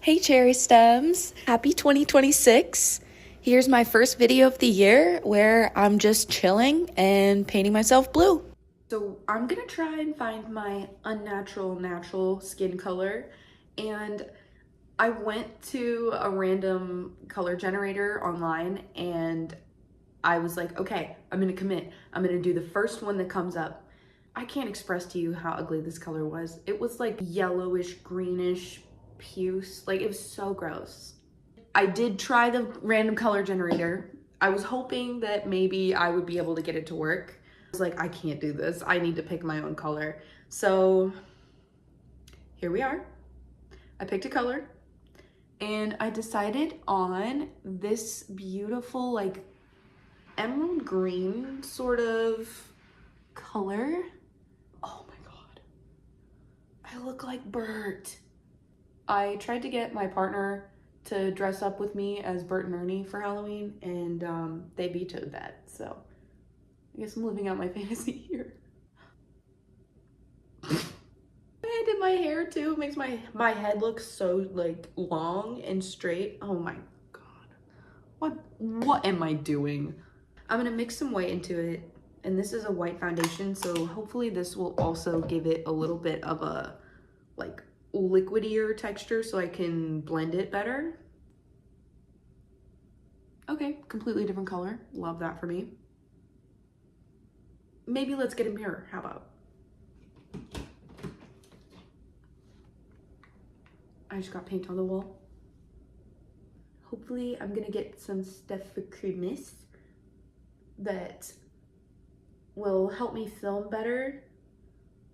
Hey cherry stems, happy 2026. Here's my first video of the year where I'm just chilling and painting myself blue. So I'm gonna try and find my unnatural natural skin color, and I went to a random color generator online and I was like, okay, I'm gonna commit. I'm gonna do the first one that comes up. I can't express to you how ugly this color was. It was like yellowish, greenish, puce. Like, it was so gross. I did try the random color generator. I was hoping that maybe I would be able to get it to work. I was like, I can't do this. I need to pick my own color. So here we are. I picked a color and I decided on this beautiful, like, emerald green sort of color. Oh my God, I look like Bert. I tried to get my partner to dress up with me as Bert and Ernie for Halloween, and they vetoed that. So I guess I'm living out my fantasy here. I did my hair too. It makes my head look so like long and straight. Oh my God. What am I doing? I'm gonna mix some white into it, and this is a white foundation, so hopefully this will also give it a little bit of a like liquidier texture so I can blend it better. Okay, completely different color. Love that for me. Maybe let's get a mirror. How about? I just got paint on the wall. Hopefully I'm gonna get some stuff for Christmas that will help me film better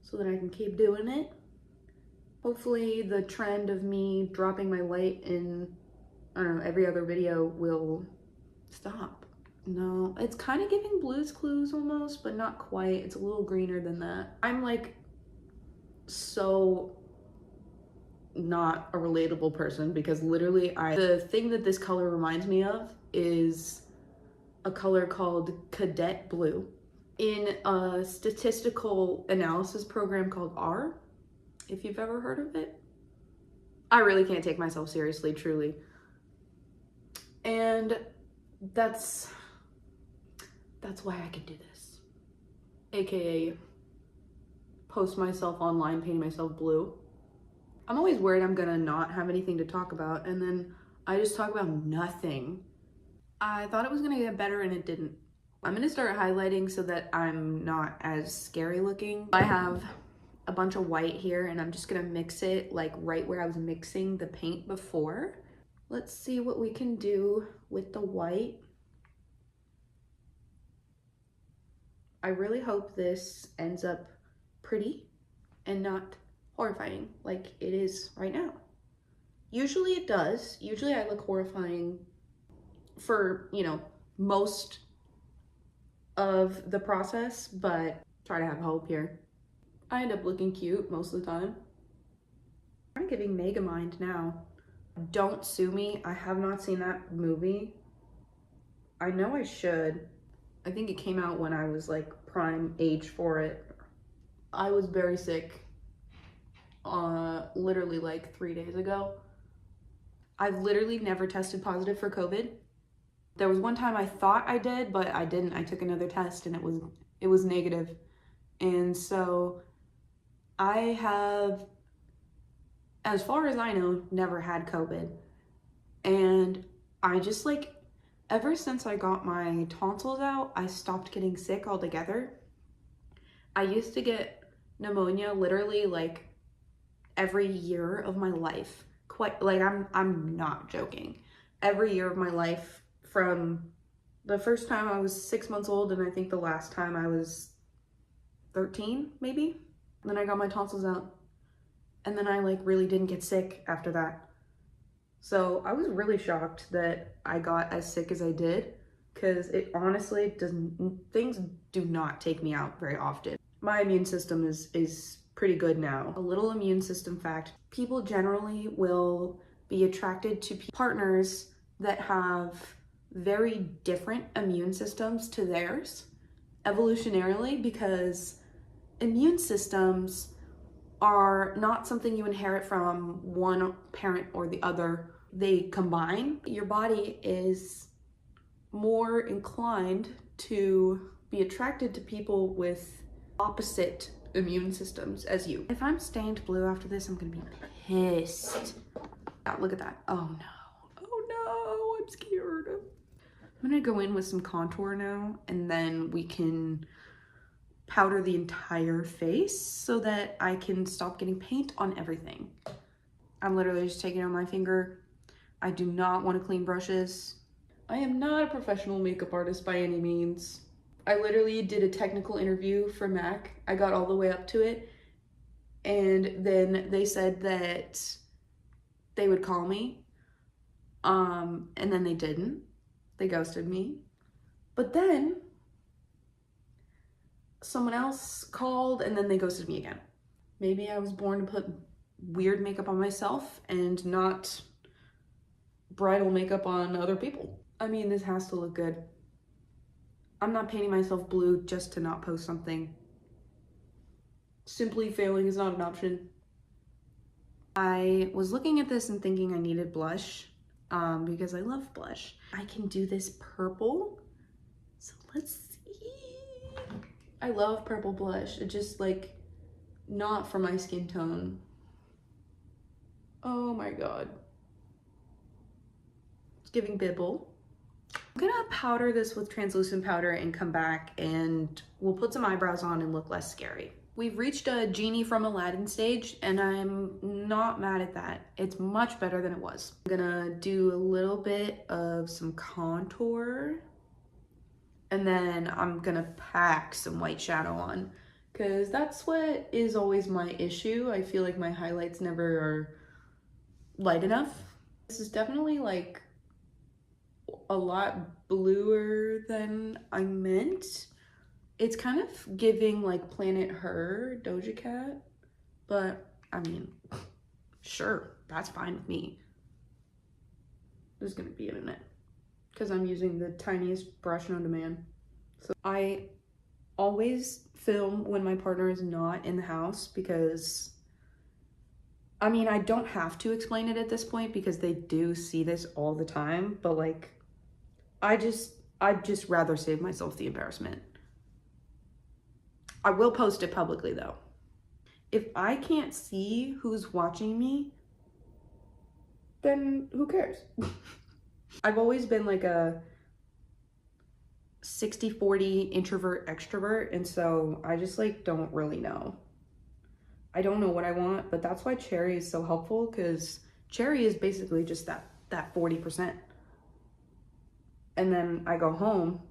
so that I can keep doing it. Hopefully the trend of me dropping my light in, I don't know, every other video will stop. No, it's kind of giving Blue's Clues almost, but not quite. It's a little greener than that. I'm like so not a relatable person because literally the thing that this color reminds me of is a color called Cadet Blue in a statistical analysis program called R, if you've ever heard of it. I really can't take myself seriously, truly. And that's why I can do this. AKA post myself online painting myself blue. I'm always worried I'm gonna not have anything to talk about, and then I just talk about nothing. I thought it was gonna get better and it didn't. I'm gonna start highlighting so that I'm not as scary looking. I have a bunch of white here and I'm just gonna mix it like right where I was mixing the paint before. Let's see what we can do with the white. I really hope this ends up pretty and not horrifying like it is right now. Usually it does. Usually I look horrifying for, you know, most of the process, but try to have hope here. I end up looking cute most of the time. I'm giving Megamind now. Don't sue me. I have not seen that movie. I know I should. I think it came out when I was like prime age for it. I was very sick literally like 3 days ago. I've literally never tested positive for COVID. There was one time I thought I did, but I didn't. I took another test and it was negative. And so I have, as far as I know, never had COVID. And I just like, ever since I got my tonsils out, I stopped getting sick altogether. I used to get pneumonia literally like every year of my life. Quite like, I'm not joking. Every year of my life, from the first time I was 6 months old, and I think the last time I was 13 maybe. And then I got my tonsils out, and then I like really didn't get sick after that. So I was really shocked that I got as sick as I did, because it honestly things do not take me out very often. My immune system is pretty good now. A little immune system fact: people generally will be attracted to partners that have very different immune systems to theirs evolutionarily, because immune systems are not something you inherit from one parent or the other. They combine. Your body is more inclined to be attracted to people with opposite immune systems as you. If I'm stained blue after this, I'm gonna be pissed. Yeah, look at that. Oh no. Oh no, I'm scared. I'm gonna go in with some contour now, and then we can powder the entire face so that I can stop getting paint on everything. I'm literally just taking it on my finger. I do not want to clean brushes. I am not a professional makeup artist by any means. I literally did a technical interview for MAC. I got all the way up to it, and then they said that they would call me, and then they didn't. They ghosted me. But then someone else called, and then they ghosted me again. Maybe I was born to put weird makeup on myself and not bridal makeup on other people. I mean, this has to look good. I'm not painting myself blue just to not post something. Simply failing is not an option. I was looking at this and thinking I needed blush because I love blush. I can do this purple. So let's see. I love purple blush. It just like not for my skin tone. Oh my God. It's giving bibble. I'm gonna powder this with translucent powder and come back and we'll put some eyebrows on and look less scary. We've reached a Genie from Aladdin stage and I'm not mad at that. It's much better than it was. I'm gonna do a little bit of some contour and then I'm gonna pack some white shadow on because that's what is always my issue. I feel like my highlights never are light enough. This is definitely like a lot bluer than I meant. It's kind of giving like Planet Her, Doja Cat, but I mean, sure, that's fine with me. This is gonna be in it because I'm using the tiniest brush known to man. So I always film when my partner is not in the house because, I mean, I don't have to explain it at this point because they do see this all the time, but like, I'd just rather save myself the embarrassment. I will post it publicly though. If I can't see who's watching me, then who cares? I've always been like a 60-40 introvert extrovert, and so I just like don't really know. I don't know what I want, but that's why Cherry is so helpful because Cherry is basically just that 40%. And then I go home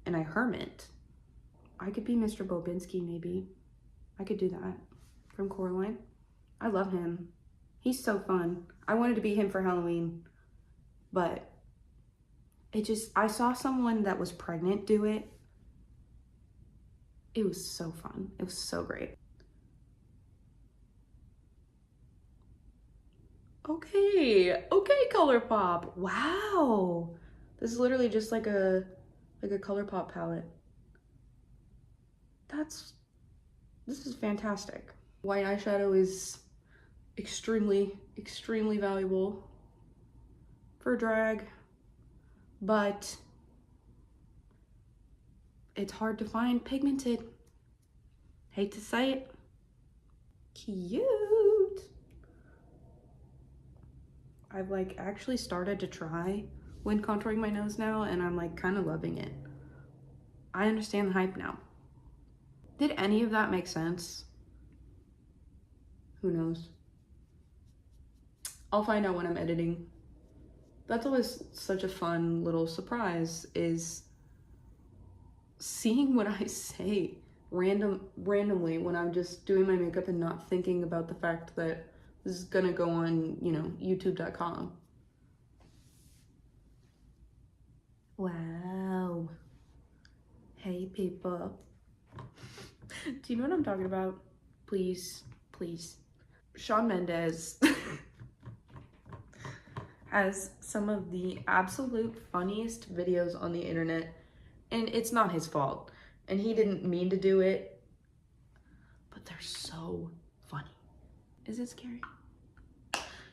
and I hermit. I could be Mr. Bobinski, maybe. I could do that from Coraline. I love him. He's so fun. I wanted to be him for Halloween, but I saw someone that was pregnant do it. It was so fun. It was so great. Okay, ColourPop. Wow. This is literally just like a ColourPop palette. This is fantastic. White eyeshadow is extremely valuable for drag, but it's hard to find pigmented. Hate to say it. Cute. I've like actually started to try when contouring my nose now, and I'm like kind of loving it. I understand the hype now. Did any of that make sense? Who knows? I'll find out when I'm editing. That's always such a fun little surprise, is seeing what I say randomly when I'm just doing my makeup and not thinking about the fact that this is gonna go on, you know, youtube.com. Wow. Hey people. Do you know what I'm talking about? Please. Shawn Mendes has some of the absolute funniest videos on the internet, and it's not his fault, and he didn't mean to do it, but they're so funny. Is it scary?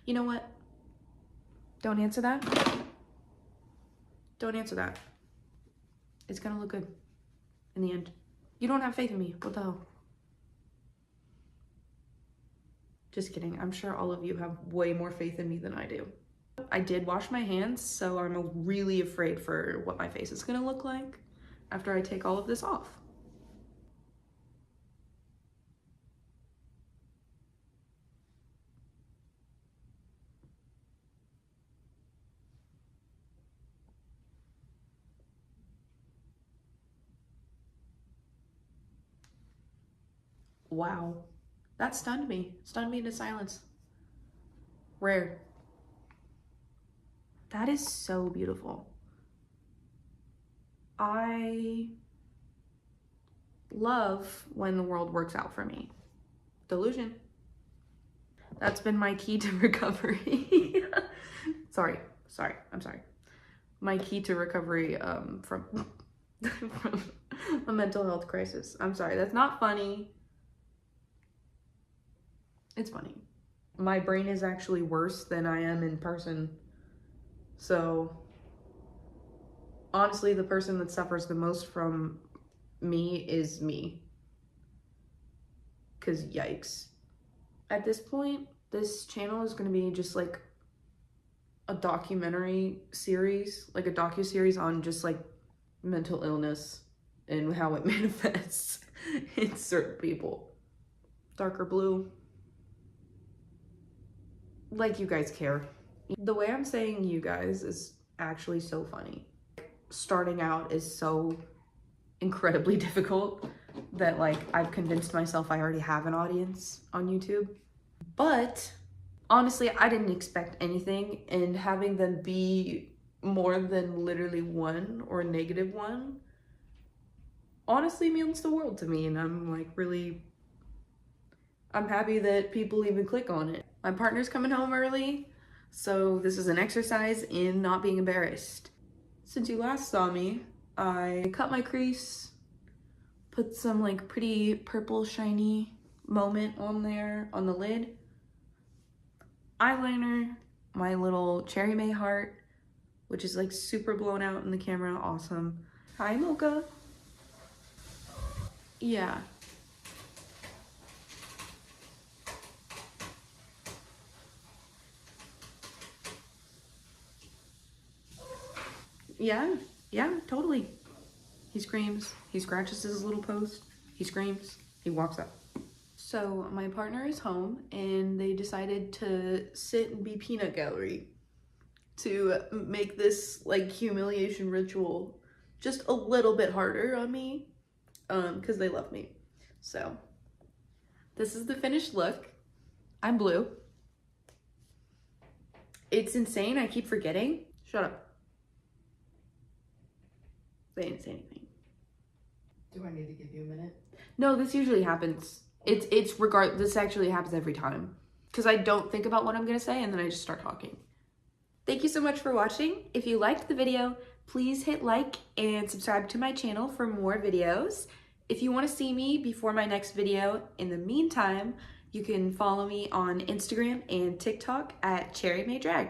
You know what? Don't answer that. Don't answer that. It's gonna look good in the end. You don't have faith in me. What the hell? Just kidding. I'm sure all of you have way more faith in me than I do. I did wash my hands, so I'm really afraid for what my face is gonna look like after I take all of this off. Wow, that stunned me into silence. Rare. That is so beautiful. I love when the world works out for me. Delusion. That's been my key to recovery. I'm sorry. My key to recovery from a mental health crisis. I'm sorry, that's not funny. It's funny. My brain is actually worse than I am in person. So honestly, the person that suffers the most from me is me. 'Cause yikes. At this point, this channel is gonna be just like a documentary series, like a docu-series on just like mental illness and how it manifests in certain people. Darker blue. Like you guys care. The way I'm saying you guys is actually so funny. Starting out is so incredibly difficult that like I've convinced myself I already have an audience on YouTube. But honestly, I didn't expect anything, and having them be more than literally one or -1 honestly means the world to me, and I'm like I'm happy that people even click on it. My partner's coming home early, so this is an exercise in not being embarrassed. Since you last saw me, I cut my crease, put some like pretty purple shiny moment on there on the lid, eyeliner, my little Cherry May heart, which is like super blown out in the camera, awesome. Hi, Mocha. Yeah. Yeah, totally. He screams, he scratches his little post, he screams, he walks up. So my partner is home and they decided to sit and be peanut gallery to make this like humiliation ritual just a little bit harder on me, because they love me. So this is the finished look. I'm blue. It's insane, I keep forgetting. Shut up. They didn't say anything. Do I need to give you a minute? No, this usually happens. This actually happens every time. Because I don't think about what I'm gonna say and then I just start talking. Thank you so much for watching. If you liked the video, please hit like and subscribe to my channel for more videos. If you want to see me before my next video, in the meantime, you can follow me on Instagram and TikTok at Cherry May Drag.